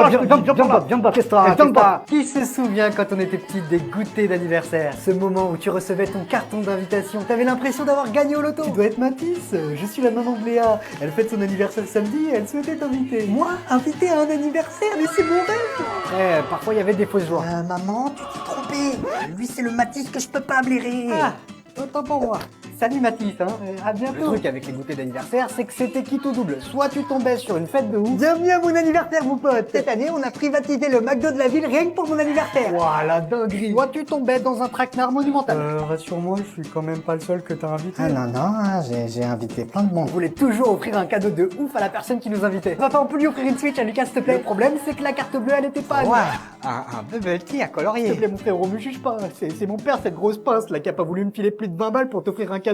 pas. Qui se souvient quand on était petit des goûters d'anniversaire? Ce moment où tu recevais ton carton d'invitation. T'avais l'impression d'avoir gagné au loto. Tu dois être Mathis, je suis la maman de Léa. Elle fête son anniversaire samedi et elle souhaitait t'inviter. Moi, invité à un anniversaire, mais c'est mon rêve. Parfois il y avait des fausses joies. Maman, tu t'es trompée. Lui, c'est le Mathis que je peux pas blairer. Ah, autant pour moi. Salut Mathis, hein. À bientôt. Le truc avec les goûters d'anniversaire, c'est que c'était quitte ou double. Soit tu tombais sur une fête de ouf. Bienvenue à mon anniversaire, mon pote. Cette année, on a privatisé le McDo de la ville rien que pour mon anniversaire. Ouah, la dinguerie. Soit tu tombais dans un traquenard monumental. Rassure-moi, je suis quand même pas le seul que t'as invité. Ah non, j'ai invité plein de monde. Je voulais toujours offrir un cadeau de ouf à la personne qui nous invitait. Papa, on peut lui offrir une Switch à Lucas, s'il te plaît? Le problème, c'est que la carte bleue, elle était pas à nous. Un bubble tea à colorier. S'il te plaît, mon frère, me juge pas. C'est mon père, cette grosse pince, là, qui a pas voulu me filer plus de 20 balles pour t'offrir un cadeau.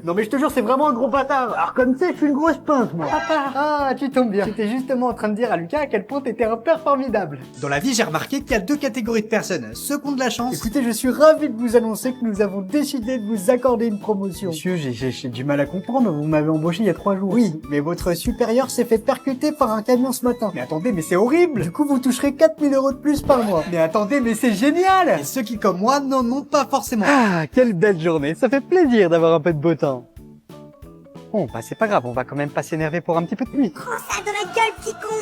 Non mais je te jure, c'est vraiment un gros bâtard. Alors comme ça, je suis une grosse pince, moi. Papa, ah, tu tombes bien. J'étais justement en train de dire à Lucas à quel point t'étais un père formidable. Dans la vie, j'ai remarqué qu'il y a deux catégories de personnes. Ceux qui ont de la chance. Écoutez, je suis ravi de vous annoncer que nous avons décidé de vous accorder une promotion. Monsieur, j'ai du mal à comprendre, vous m'avez embauché il y a 3 jours. Oui, mais votre supérieur s'est fait percuter par un camion ce matin. Mais attendez, mais c'est horrible. Du coup, vous toucherez 4000 € de plus par mois. Mais attendez, mais c'est génial. Et ceux qui, comme moi, n'en ont pas forcément. Ah, quelle belle journée. Ça fait plaisir d'avoir un peu de beau temps. Bon, bah c'est pas grave, on va quand même pas s'énerver pour un petit peu de pluie. Prends ça de la gueule, petit con.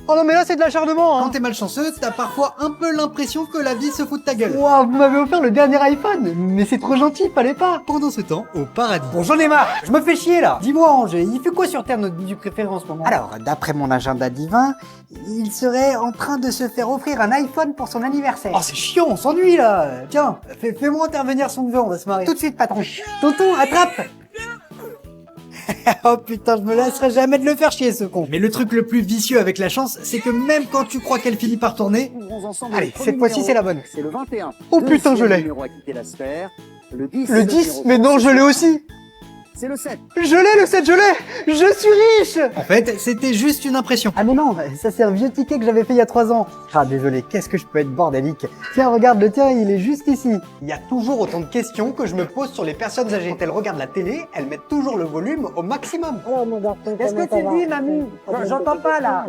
Oh non mais là c'est de l'acharnement, hein. Quand t'es malchanceux, t'as parfois un peu l'impression que la vie se fout de ta gueule. Wow, vous m'avez offert le dernier iPhone. Mais c'est trop gentil, fallait pas. Pendant ce temps, au paradis. Bon, j'en ai marre, je me fais chier là. Dis-moi Angers, il fait quoi sur Terre notre du préféré en ce moment? Alors, d'après mon agenda divin, il serait en train de se faire offrir un iPhone pour son anniversaire. Oh c'est chiant, on s'ennuie là. Tiens, fais-moi intervenir son neveu, on va se marrer. Tout de suite, patron. Tonton, attrape. Oh putain, je me lasserai jamais de le faire chier ce con. Mais le truc le plus vicieux avec la chance, c'est que même quand tu crois qu'elle finit par tourner... Allez, cette fois-ci c'est la bonne. C'est le 21. Oh putain, je l'ai. Le 10, le 10 mais non, je l'ai aussi. C'est le 7. Je l'ai, le 7, je l'ai. Je suis riche. En fait, c'était juste une impression. Ah mais non, ça c'est un vieux ticket que j'avais fait il y a 3 ans. Ah désolé, qu'est-ce que je peux être bordélique. Tiens, regarde, le tien, il est juste ici. Il y a toujours autant de questions que je me pose sur les personnes âgées. Quand elles regardent la télé, elles mettent toujours le volume au maximum. Qu'est-ce que tu dis, mamie? J'entends pas, là.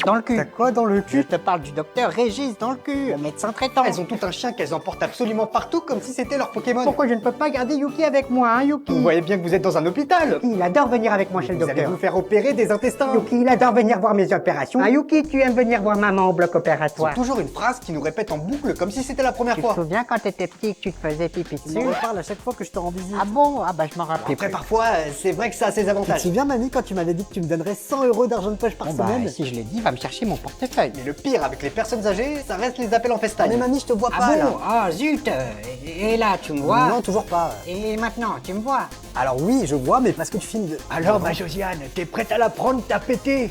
Dans le cul. T'as quoi dans le cul? Je te parle du docteur Régis dans le cul, le médecin traitant. Elles ont tout un chien qu'elles emportent absolument partout comme si c'était leur Pokémon. Pourquoi je ne peux pas garder Yuki avec moi, hein, Yuki? Vous voyez bien que vous êtes dans un hôpital. Il adore venir avec moi chez le Vous allez docteur. vous faire opérer des intestins. Yuki, il adore venir voir mes opérations. Ah, Yuki, tu aimes venir voir maman au bloc opératoire. C'est toujours une phrase qui nous répète en boucle comme si c'était la première fois. Tu te souviens quand t'étais petit que tu te faisais pipi dessus? On me parle à chaque fois que je te rends visite. Ah bon? Ah bah je m'en rappelle. Après parfois, c'est vrai que ça a ses avantages. Tu te souviens mamie quand tu m'avais dit que tu me donnerais 100 € d'argent de poche par semaine? Bah, si je l'ai dit, va me chercher mon portefeuille. Mais le pire avec les personnes âgées, ça reste les appels en FaceTime. Mais mamie, je te vois Ah pas bon? là. Ah zut. Et là, tu me vois? Non, toujours pas. Et maintenant, tu me vois? Alors oui, je vois, mais parce que tu filmes de... Alors ma Josiane, t'es prête à la prendre, t'as pété?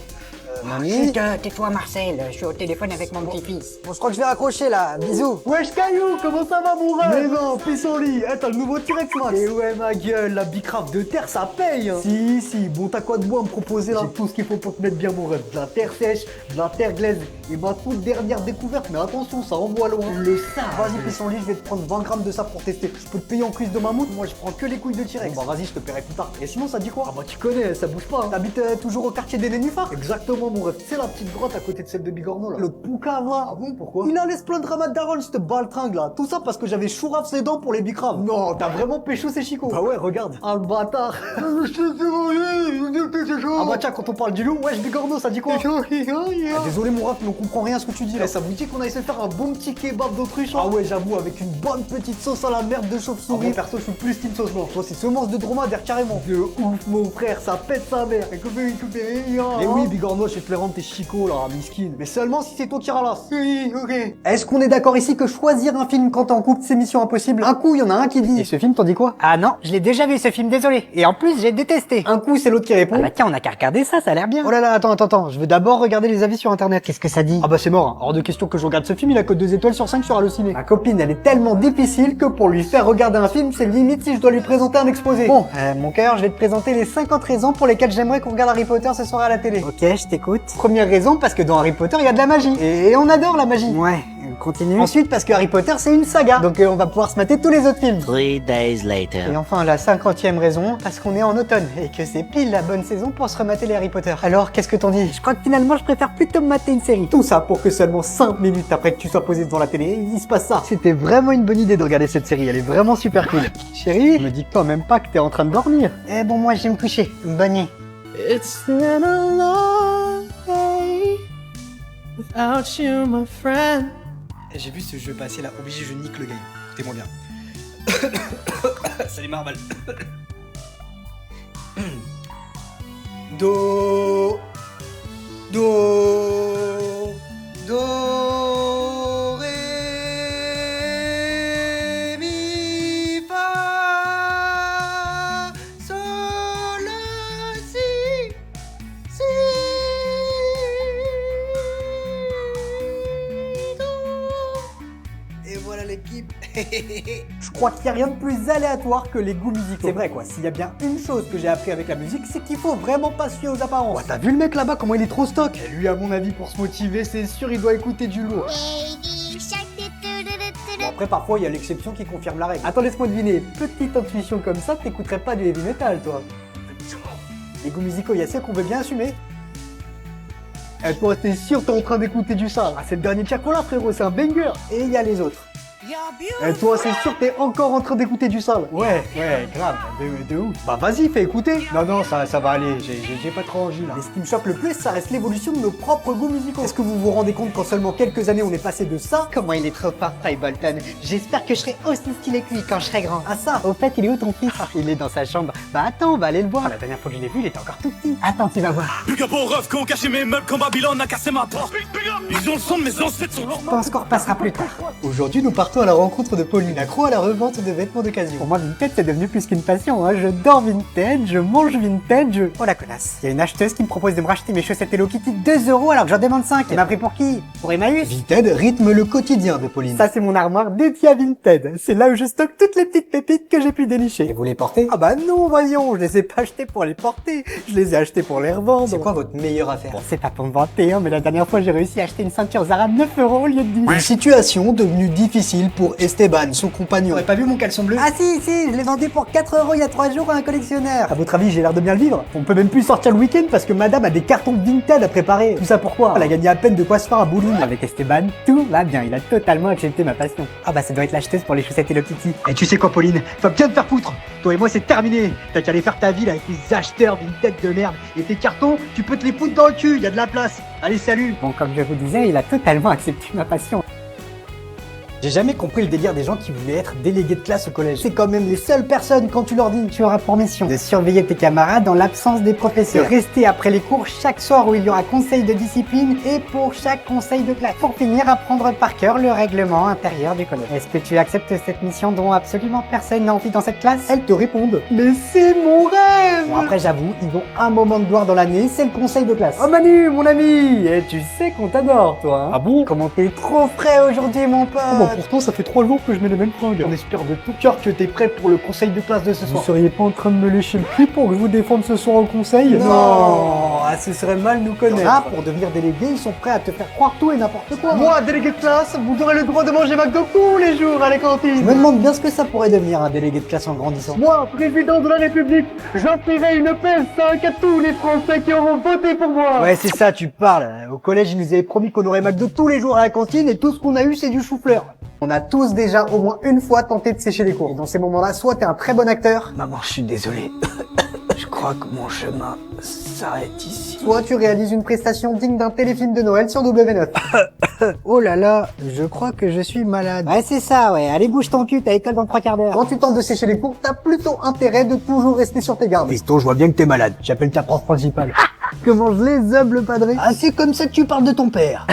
Mamie? Chut, tais-toi Marcel, je suis au téléphone avec mon petit-fils. Bon, je crois que je vais raccrocher là, bisous. Wesh Caillou, comment ça va mon rêve? Mais non, pis son lit, t'as le nouveau T-Rex Max. Et ouais ma gueule, la bicraft de terre ça paye hein. Si, bon t'as quoi de bois à me proposer là? J'ai tout ce qu'il faut pour te mettre bien mon rêve. De la terre sèche, de la terre glaise et ma toute dernière découverte, mais attention ça envoie loin. Le sable. Vas-y pis son lit, je vais te prendre 20 grammes de ça pour tester. Je peux te payer en cuisse de mammouth, moi je prends que les couilles de T-Rex. Bon bah vas-y, je te paierai plus tard. Et sinon ça dit quoi? Ah bah tu connais, ça bouge pas hein. T'habites toujours au quartier des Nénuphars? Exactement mon rêve, c'est la petite grotte à côté de celle de Bigorneau là. L'autre poucave là. Ah bon, pourquoi? Il allait se plaindre à Daron, cette baltringue là. Tout ça parce que j'avais chourave ses dents pour les bicraves. Non, t'as vraiment pécho ces chicots. Bah ouais, regarde. Ah le bâtard. Ah bah tiens, quand on parle du loup, wesh Bigorneau, ça dit quoi? Ah, désolé mon ref, mais on comprend rien à ce que tu dis là. Ça vous dit qu'on aille se faire un bon petit kebab d'autruche? Ah ouais, j'avoue, avec une bonne petite sauce à la merde de chauve-souris. Ah, perso, je suis plus team sauce blanche. Toi, c'est semence de dromadaire carrément. De ouf, mon frère, ça pète sa mère. Mais oui, Bigorneau, je vais te les rendre tes chicots là, miskin. Mais seulement si c'est toi qui ralasse. Oui, ok. Est-ce qu'on est d'accord ici que choisir un film quand t'es en couple, c'est mission impossible? Un coup, il y en a un qui dit. Et ce film, t'en dis quoi? Ah non, je l'ai déjà vu ce film, désolé. Et en plus, j'ai détesté. Un coup, c'est l'autre qui répond. Ah bah tiens, on a qu'à regarder ça, ça a l'air bien. Oh là là, attends, je vais d'abord regarder les avis sur internet. Qu'est-ce que ça dit? Ah bah c'est mort, hein. Hors de question que je regarde ce film, il a que 2 étoiles sur 5 sur Allociné. Ma copine, elle est tellement difficile que pour lui faire regarder un film, c'est limite si je dois lui présenter un exposé. Bon, mon cœur, je vais te présenter les 50 raisons pour lesquelles j'aimerais qu'on regarde Harry Potter ce soir à la télé. Ok, je t'écoute. Première raison, parce que dans Harry Potter, il y a de la magie. Et on adore la magie. Ouais, continue. Ensuite, parce que Harry Potter, c'est une saga. Donc on va pouvoir se mater tous les autres films. 3 days later. Et enfin, la 50e raison, parce qu'on est en automne et que c'est pile la bonne saison pour se remater les Harry Potter. Alors, qu'est-ce que t'en dis? Je crois que finalement, je préfère plutôt me mater une série. Tout ça pour que seulement 5 minutes après que tu sois posé devant la télé, il se passe ça. C'était vraiment une bonne idée de regarder cette série, elle est vraiment super cool. Chérie, me dis quand même pas que t'es en train de dormir. Eh bon, moi, je vais me coucher. Bonne nuit. It's been a long day without you, my friend. J'ai vu ce jeu passer là, obligé, je nique le game. Écoutez-moi bien. Ça démarre mal. Do. Do. Do. Ré. Mi. Fa. Sol. Si. Si. Do. Et voilà l'équipe. Je crois qu'il n'y a rien de plus aléatoire que les goûts musicaux. C'est vrai quoi, s'il y a bien une chose que j'ai appris avec la musique, c'est qu'il faut vraiment pas se fier aux apparences. Ouais, t'as vu le mec là-bas, comment il est trop stock? Et lui, à mon avis, pour se motiver, c'est sûr, il doit écouter du lourd. Bon, après, parfois, il y a l'exception qui confirme la règle. Attends, laisse-moi deviner, petite intuition comme ça, t'écouterais pas du heavy metal, toi. Les goûts musicaux, il y a ceux qu'on veut bien assumer. Et toi, t'es sûr, t'es en train d'écouter du sale. Ah, c'est le dernier Chacola, frérot, c'est un banger. Et il y a les autres. Et toi, c'est sûr que t'es encore en train d'écouter du sale. Ouais, grave, de ouf. Bah vas-y, fais écouter. Non, ça va aller, j'ai pas trop envie là. Mais ce qui me choque le plus, ça reste l'évolution de nos propres goûts musicaux. Est-ce que vous vous rendez compte qu'en seulement quelques années, on est passé de ça? Comment il est trop fort, Ty Bolton. J'espère que je serai aussi stylé que lui quand je serai grand. Ah ça? Au fait, il est où ton fils? Il est dans sa chambre. Bah attends, on va aller le voir. La dernière fois que je l'ai vu, il était encore tout petit. Attends, tu vas voir. Big up aux refs qui ont caché mes meubles quand Babylone a cassé ma porte. Ils ont le son de mes ancêtres sur leur Je pense qu'on repassera plus tard. Aujourd'hui, nous partons à la rencontre de Pauline, accro à la revente de vêtements d'occasion. Pour moi, Vinted, c'est devenu plus qu'une passion. Hein. Je dors Vinted, je mange Vinted, Oh la connasse. Il y a une acheteuse qui me propose de me racheter mes chaussettes Hello Kitty 2 € alors que j'en demande 5. Elle m'a pris pour qui? Pour Emmaüs? Vinted rythme le quotidien de Pauline. Ça, c'est mon armoire dédiée à Vinted. C'est là où je stocke toutes les petites pépites que j'ai pu dénicher. Et vous les portez? Ah bah non, voyons, je les ai pas achetées pour les porter. Je les ai achetées pour les revendre. C'est quoi votre meilleure affaire? Bon, c'est pas pour me vanter, hein, mais la dernière fois, j'ai réussi à acheter une ceinture Zara 9 € au lieu de 10. Une situation devenue difficile pour Esteban, son compagnon. T'aurais pas vu mon caleçon bleu? Ah si, je l'ai vendu pour 4 € il y a 3 jours à un collectionneur. À votre avis, j'ai l'air de bien le vivre? On peut même plus sortir le week-end parce que madame a des cartons Vinted à préparer. Tout ça pourquoi? Elle a gagné à peine de quoi se faire à Boulogne. Avec Esteban, tout va bien, il a totalement accepté ma passion. Ah bah ça doit être l'acheteuse pour les chaussettes Hello Kitty. Et tu sais quoi Pauline? Va bien te faire foutre. Toi et moi c'est terminé. T'as qu'à aller faire ta ville avec les acheteurs Vinted de merde. Et tes cartons, tu peux te les foutre dans le cul, y a de la place. Allez salut. Bon comme je vous disais, il a totalement accepté ma passion. J'ai jamais compris le délire des gens qui voulaient être délégués de classe au collège. C'est quand même les seules personnes quand tu leur dis tu auras pour mission de surveiller tes camarades dans l'absence des professeurs, de rester après les cours chaque soir où il y aura conseil de discipline et pour chaque conseil de classe, pour finir apprendre par cœur le règlement intérieur du collège. Est-ce que tu acceptes cette mission dont absolument personne n'a envie dans cette classe? Elles te répondent mais c'est mon rêve. Bon après j'avoue, ils ont un moment de gloire dans l'année, c'est le conseil de classe. Oh Manu mon ami, et tu sais qu'on t'adore toi hein. Ah bon? Comment t'es trop frais aujourd'hui mon pote. Oh, bon, pourtant ça fait 3 jours que je mets les mêmes fringues. On espère de tout cœur que t'es prêt pour le conseil de classe de ce soir. Vous seriez pas en train de me lécher le cul pour que je vous défende ce soir au conseil? Non. Ah, ce serait mal nous connaître. Ah, pour devenir délégué, ils sont prêts à te faire croire tout et n'importe quoi. Moi, délégué de classe, vous aurez le droit de manger McDo tous les jours à la cantine. Je me demande bien ce que ça pourrait devenir un délégué de classe en grandissant. Moi, président de la République, j'offrirai une PS5 à tous les Français qui auront voté pour moi. Ouais, c'est ça, tu parles. Au collège, ils nous avaient promis qu'on aurait McDo tous les jours à la cantine et tout ce qu'on a eu, c'est du chou-fleur. On a tous déjà au moins une fois tenté de sécher les cours. Et dans ces moments-là, soit t'es un très bon acteur. Maman, je suis désolé. Je crois que mon chemin s'arrête ici. Soit tu réalises une prestation digne d'un téléfilm de Noël sur W9. Oh là là, je crois que je suis malade. Ouais, c'est ça, ouais. Allez, bouge ton cul, t'as école dans 3 quarts d'heure. Quand tu tentes de sécher les cours, t'as plutôt intérêt de toujours rester sur tes gardes. Fiston, je vois bien que t'es malade. J'appelle ta prof principale. Comment je les aime, le padré. Ah, c'est comme ça que tu parles de ton père.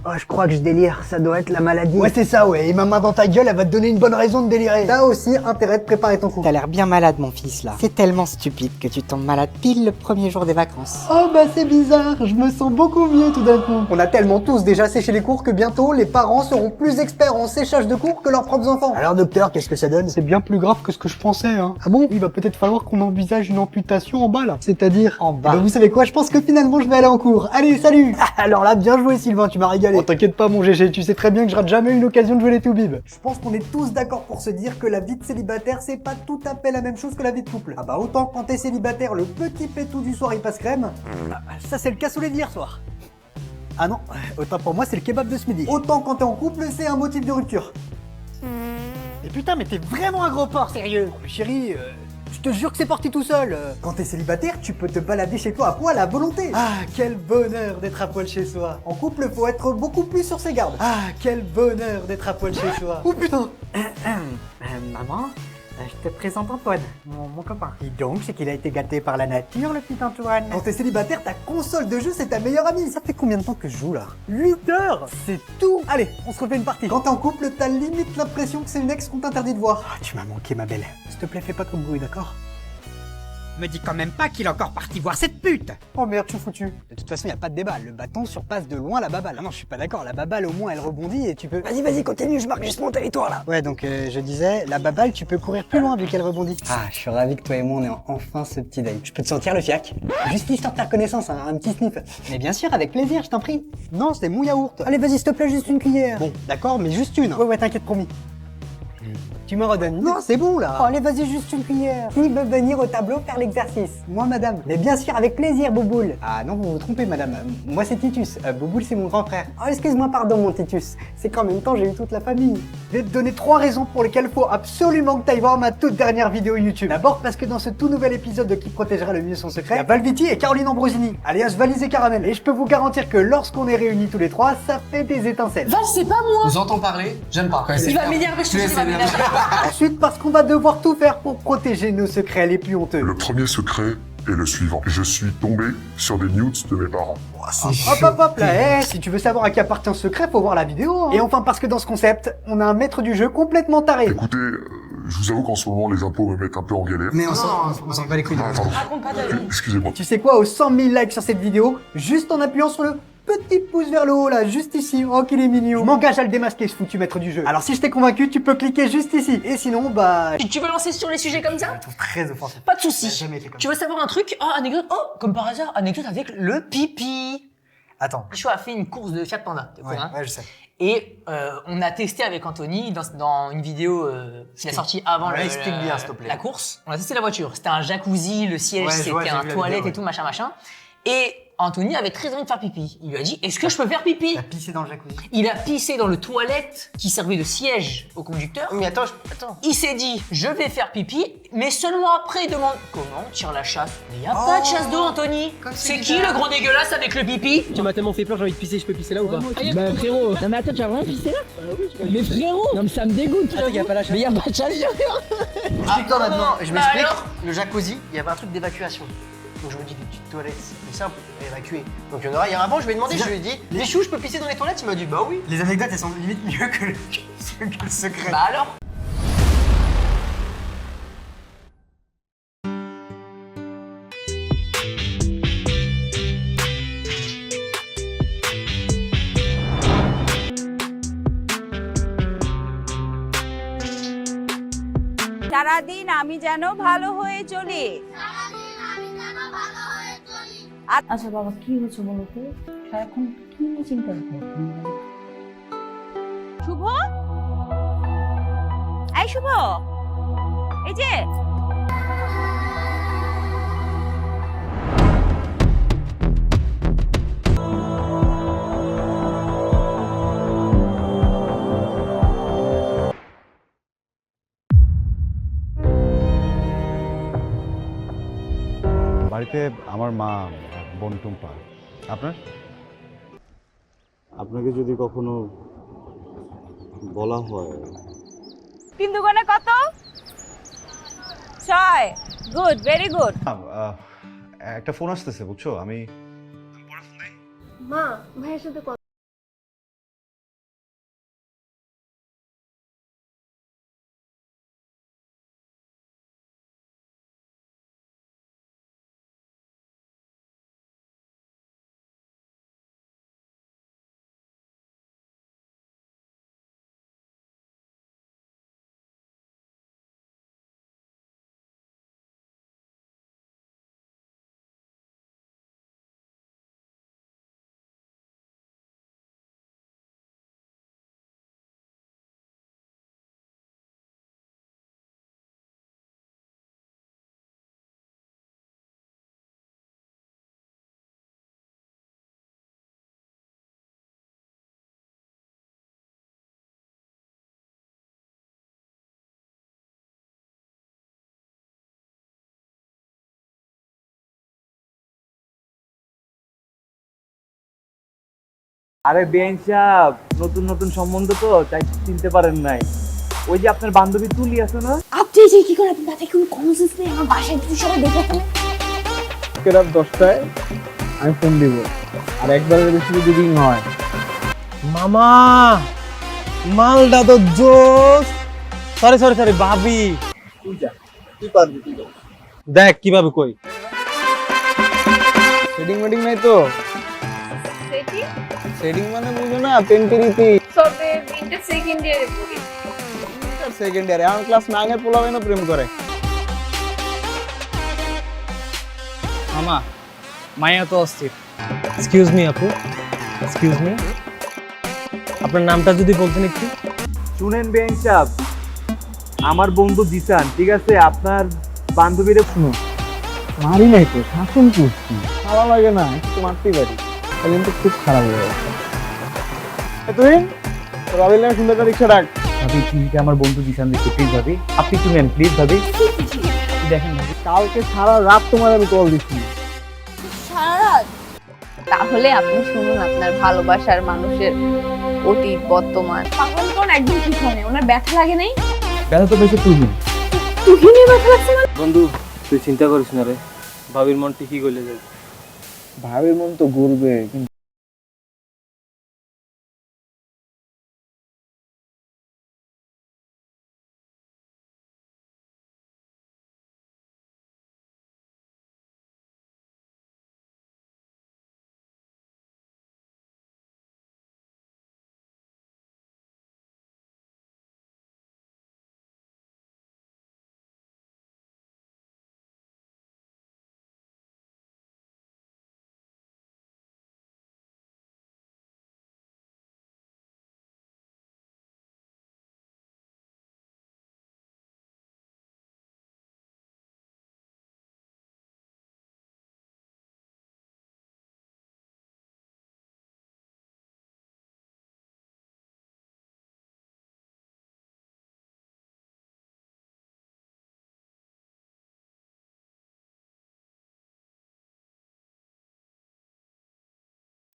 Oh, je crois que je délire, ça doit être la maladie. Ouais, c'est ça, ouais, et ma main dans ta gueule, elle va te donner une bonne raison de délirer. T'as aussi intérêt de préparer ton cours. T'as l'air bien malade, mon fils, là. C'est tellement stupide que tu tombes malade pile le premier jour des vacances. Oh, bah c'est bizarre, je me sens beaucoup mieux tout d'un coup. On a tellement tous déjà séché les cours que bientôt, les parents seront plus experts en séchage de cours que leurs propres enfants. Alors docteur, qu'est-ce que ça donne? C'est bien plus grave que ce que je pensais, hein. Ah bon? Il va peut-être falloir qu'on envisage une amputation en bas, là. C'est-à-dire en bas. Bah, vous savez quoi, je pense que finalement, je vais aller en cours. Allez, salut. Alors là, bien joué Sylvain, tu m'as régalé. Oh, t'inquiète pas, mon GG, tu sais très bien que je rate jamais une occasion de jouer les toubibs. Je pense qu'on est tous d'accord pour se dire que la vie de célibataire, c'est pas tout à fait la même chose que la vie de couple. Ah bah autant quand t'es célibataire, le petit pétou du soir il passe crème. Ça c'est le cassoulet d'hier soir. Ah non, autant pour moi c'est le kebab de ce midi. Autant quand t'es en couple, c'est un motif de rupture. Et putain, mais t'es vraiment un gros porc, sérieux. Oh, mais chérie, je te jure que c'est parti tout seul. Quand t'es célibataire, tu peux te balader chez toi à poil à volonté. Ah, quel bonheur d'être à poil chez soi. En couple, faut être beaucoup plus sur ses gardes. Ah, quel bonheur d'être à poil chez soi. Oh putain. Maman, je te présente Antoine, mon copain. Et donc, c'est qu'il a été gâté par la nature, le petit Antoine. Quand t'es célibataire, ta console de jeu, c'est ta meilleure amie. Ça fait combien de temps que je joue, là? 8 heures. C'est tout. Allez, on se refait une partie. Quand t'es en couple, t'as limite l'impression que c'est une ex qu'on t'interdit de voir. Ah, tu m'as manqué, ma belle. S'il te plaît, fais pas trop de bruit, d'accord? Me dis quand même pas qu'il est encore parti voir cette pute. Oh merde, tu es foutu. De toute façon, y a pas de débat. Le bâton surpasse de loin la baballe. Ah non, je suis pas d'accord. La baballe, au moins, elle rebondit et tu peux... Vas-y, continue, je marque juste mon territoire, là. Ouais, donc je disais, la baballe, tu peux courir plus loin vu qu'elle rebondit. Ah, je suis ravi que toi et moi, on ait enfin ce petit date. Je peux te sentir le fiac? Juste histoire de faire connaissance, hein, un petit sniff. Mais bien sûr, avec plaisir, je t'en prie. Non, c'est mon yaourt. Allez, vas-y, s'il te plaît, juste une cuillère. Bon, d'accord, mais juste une. Ouais, t'inquiète, promis. Tu me redonnes. Non, c'est bon là. Oh, allez, vas-y, juste une cuillère. Qui veut venir au tableau faire l'exercice? Moi, madame. Mais bien sûr, avec plaisir, Bouboule. Ah non, vous vous trompez, madame. Moi, c'est Titus. Bouboule, c'est mon grand frère. Oh, excuse-moi, pardon, mon Titus. C'est qu'en même temps, j'ai eu toute la famille. Je vais te donner 3 raisons pour lesquelles faut absolument que tu ailles voir ma toute dernière vidéo YouTube. D'abord, parce que dans ce tout nouvel épisode de Qui protégera le mieux son secret, il y a Valviti et Caroline Ambrosini, alias Valise et Caramel. Et je peux vous garantir que lorsqu'on est réunis tous les 3, ça fait des étincelles. Val, c'est pas moi. J'entends parler, j'aime pas. Il va m'énerver, je te dis, il va m'énerver. Ensuite, parce qu'on va devoir tout faire pour protéger nos secrets les plus honteux. Le premier secret est le suivant. Je suis tombé sur des nudes de mes parents. Hop là, si tu veux savoir à qui appartient ce secret, faut voir la vidéo. Hein. Et enfin, parce que dans ce concept, on a un maître du jeu complètement taré. Écoutez, je vous avoue qu'en ce moment, les impôts me mettent un peu en galère. Mais on s'en bat les couilles. Raconte pas ta vie. Excusez-moi. Tu sais quoi, aux 100 000 likes sur cette vidéo, juste en appuyant sur le petit pouce vers le haut là, juste ici. Oh qu'il est mignon. Je m'engage à le démasquer ce foutu maître du jeu. Alors si je t'ai convaincu, tu peux cliquer juste ici. Et sinon, bah... Tu veux lancer sur les sujets comme ça? Je trouve très offensif. Pas de soucis. Tu veux savoir un truc? Oh, anecdote. Oh, comme par hasard, anecdote avec le pipi. Attends. Michaud a fait une course de Fiat Panda. Ouais, je sais. Et on a testé avec Anthony dans une vidéo qu'il a sortie avant explique bien, s'il te plaît. La course. On a testé la voiture. C'était un jacuzzi, le siège, c'était un toilette et tout, machin. Et Anthony avait très envie de faire pipi. Il lui a dit, est-ce que je peux faire pipi? Il a pissé dans le jacuzzi. Il a pissé dans le toilette qui servait de siège au conducteur. Mais attends. Il s'est dit, je vais faire pipi, mais seulement après il demande, comment on tire la chasse? Mais y a pas de chasse d'eau, Anthony. C'est qui le gros dégueulasse avec le pipi? Tu m'as tellement fait peur, j'ai envie de pisser, je peux pisser là ou pas? Bah frérot. Non mais attends, tu as vraiment pissé là? Mais frérot. Non mais ça me dégoûte. Attends, y a pas la chasse. Mais y a pas de chasse. Explique-toi maintenant. Je m'explique. Le jacuzzi, il y avait un truc d'évacuation. Donc je me dis des petites toilettes, c'est plus simple à évacuer. Donc il y en aura. Hier avant, je lui ai demandé, je lui ai dit, les choux, je peux pisser dans les toilettes? Il m'a dit, bah oui. Les anecdotes, elles sont limite mieux que le secret. Bah alors? সারাদিন আমি যেন ভালো হয়ে চলি। আচ্ছা বাবা কি হচ্ছে বলো তো এখন কি নিয়ে চিন্তা করছো শুভ এই শুভ এই যে বাড়িতে আমার মা বোন টুম্পা। আপনার? আপনাকে যদি কখনো বলা হয় 3 দুগুণে কত 6 গুড ভেরি গুড একটা ফোন আসতেছে বুঝছো আমি মা ভাইয়ের সাথে কথা আরে বেঞ্চ সাহেব নতুন নতুন সম্বন্ধ তো তাই চিনতে পারেন নাই ওই যে আপনার বান্ধবী তুলি আছে না আপনি যে কি করে আপনি তাতে কোনো কমন সেন্স নেই আমার বাসায় কিছু সবাই দেখে ফেলে রাত 10টায় আমি ফোন দিব আর একবারের বেশি যদি রিং হয় মামা মালটা তো জোস সরি সরি সরি ভাবি তুই যা তুই পারবি তুই যা। দেখ কিভাবে কই সেটিং মেটিং নাই তো সেটিং মানে বুঝো না পেন্টিরিতি সবে ইন্টার সেকেন্ড ইয়ারে পড়ি সেকেন্ড ইয়ারে আমার ক্লাস 9 এর পোলাও এনে প্রেম করে মামা মায়া তো অস্থির এক্সকিউজ মি আপু এক্সকিউজ মি আপনার নামটা যদি বলতেন একটু শুনেন বেঞ্চ সাহেব আমার বন্ধু জিসান ঠিক আছে আপনার বান্ধবীরে শুনো মারি নাই তো শাসন করছি ভালো লাগে না একটু মারতেই পারি কিন্তু খুব খারাপ হয়ে গেছে তুই রবিল নামে সুন্দর একটা রিক্সা ডাক ভাবি তুমি আমার বন্ধু জিসান দেখতে প্লিজ ভাবি আপনি কি নেন প্লিজ ভাবি দেখেন ভাবি কালকে সারা রাত তোমার আমি কল দিচ্ছি সারা রাত তাহলে আপনি শুনুন আপনার ভালোবাসার মানুষের অতীত বর্তমান পাগল কোন একদম ঠিক হয় না ওনার ব্যথা লাগে নাই ব্যথা তো বেশি তুহিন তুহিনের ব্যথা লাগছে মানে বন্ধু তুই চিন্তা করিস না রে ভাবির মন ঠিকই গলে যাবে ভাবির মন তো ঘুরবে কিন্তু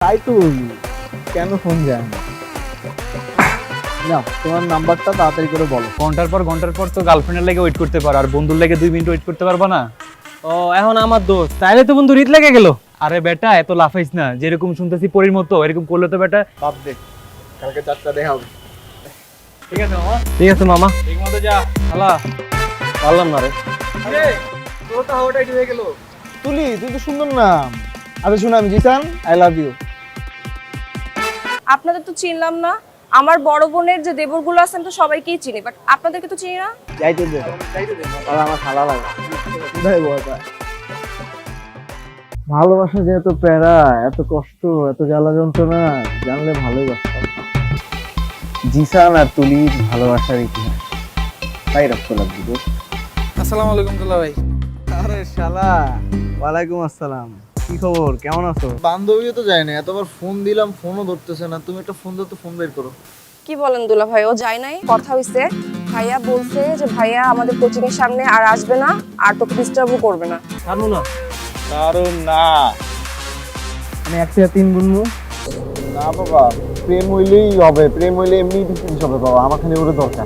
তাই তো কেন ফোন যায় না তোমার নাম্বারটা তাড়াতাড়ি করে বলো ঘন্টার পর তো গার্লফ্রেন্ডের লাগে ওয়েট করতে পারো আর বন্ধুর লাগে 2 মিনিট ওয়েট করতে পারবা না ও এখন আমার দোস্ত তাইলে তো বন্ধু রিত লেগে গেল আরে বেটা এত লাফাইস না যেরকম শুনতেছি পরীর মতো এরকম করলে তো বেটা বাপ দে কালকে 4টা দেখা হবে ঠিক আছে মামা ঠিক মতো যা শালা পারলাম না রে আরে তোরটা হাওয়াটা হয়ে গেল তুলি তুই তো সুন্দর নাম আরে শুন আমি জিসান আই লাভ ইউ আপনাদের তো চিনলাম না আমার বড় বোনের যে দেবরগুলো আছেন তো সবাইকেই চিনি বাট আপনাদেরকে তো চিনি না যাইতে দে আর আমার খালা লাগে কোথায় বলতা ভালোবাসা যে এত প্যারা, এত কষ্ট, এত জ্বালা যন্ত্রণা জানলে ভালোই বাসতাম। জিসান আর তুলির ভালোবাসার ইতিহাস তাই রক্ত লাগবে দোস্ত। আসসালামু আলাইকুম দুলা ভাই। আরে শালা, ওয়ালাইকুম আসসালাম। কি খবর, কেমন আছো? বান্ধবীও তো যায় না, এতবার ফোন দিলাম ফোনও ধরতেছে না। তুমি একটা ফোন ধরতে ফোন বের করো। কি বলেন দুলা ভাই, ও যায় নাই? কথা হইছে, ভাইয়া বলছে যে ভাইয়া আমাদের কোচিং এর সামনে আর আসবে না, আর তোকে ডিস্টার্বও করবে না। কারণ না, কারণ না আমি 1 থেকে 3 গুনবো না বাবা। প্রেম হইলেই হবে, প্রেম হইলে এমনি ডিস্টেন্স হবে বাবা, আমার খালি ওরে দরকার।